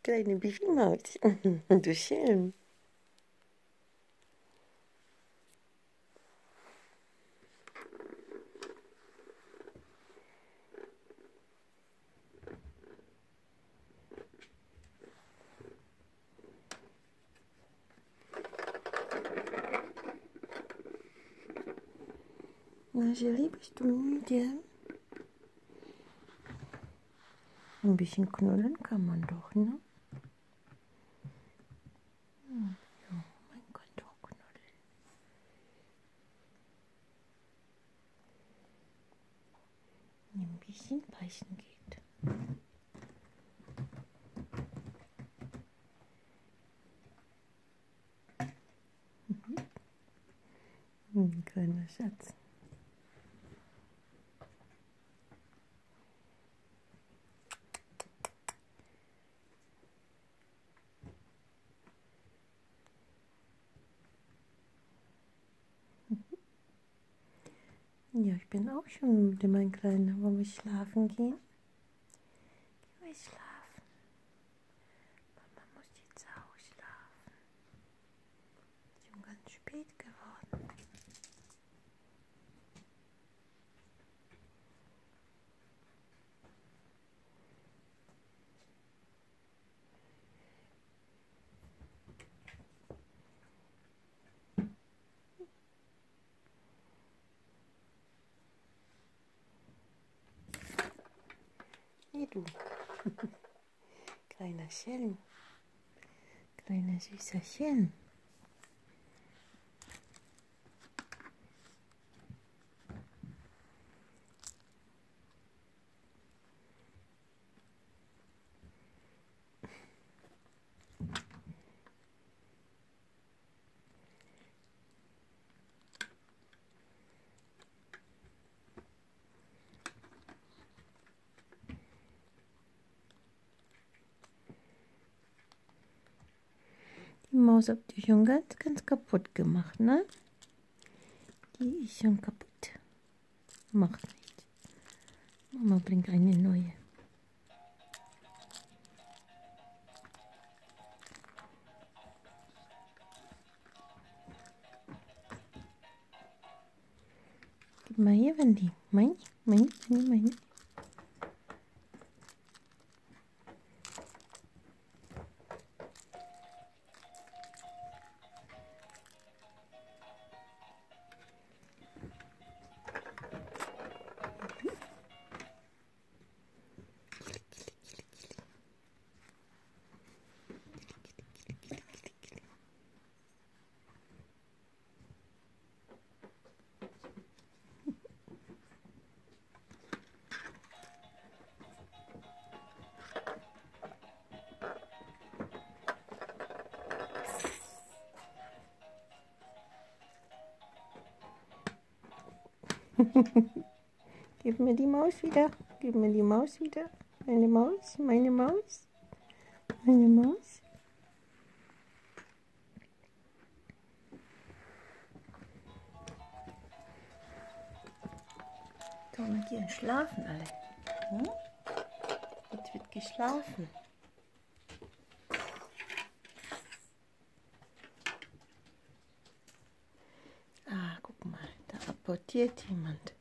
Kleine Bibi-Maus. Du schön. Na, Jelly, bist du müde? Ein bisschen knuddeln kann man doch, ne? Ja, man kann doch knuddeln. Ein bisschen beißen geht. Ein kleiner Schatz. Ja, ich bin auch schon müde, mein Kleiner. Wollen wir schlafen gehen? Gehen wir schlafen. Mama muss jetzt auch schlafen. Ist schon ganz spät geworden. Hey du. Kleiner Schelm. Kleiner süßer Schelm. Die Maus habt ihr schon ganz kaputt gemacht, ne? Die ist schon kaputt. Macht nichts. Mama bringt eine neue. Gib mal hier, Wendy. Meine. Gib mir die Maus wieder. Gib mir die Maus wieder. Meine Maus, meine Maus, meine Maus. So, wir gehen schlafen alle. Hm? Jetzt wird geschlafen. Ah, guck mal, da apportiert jemand.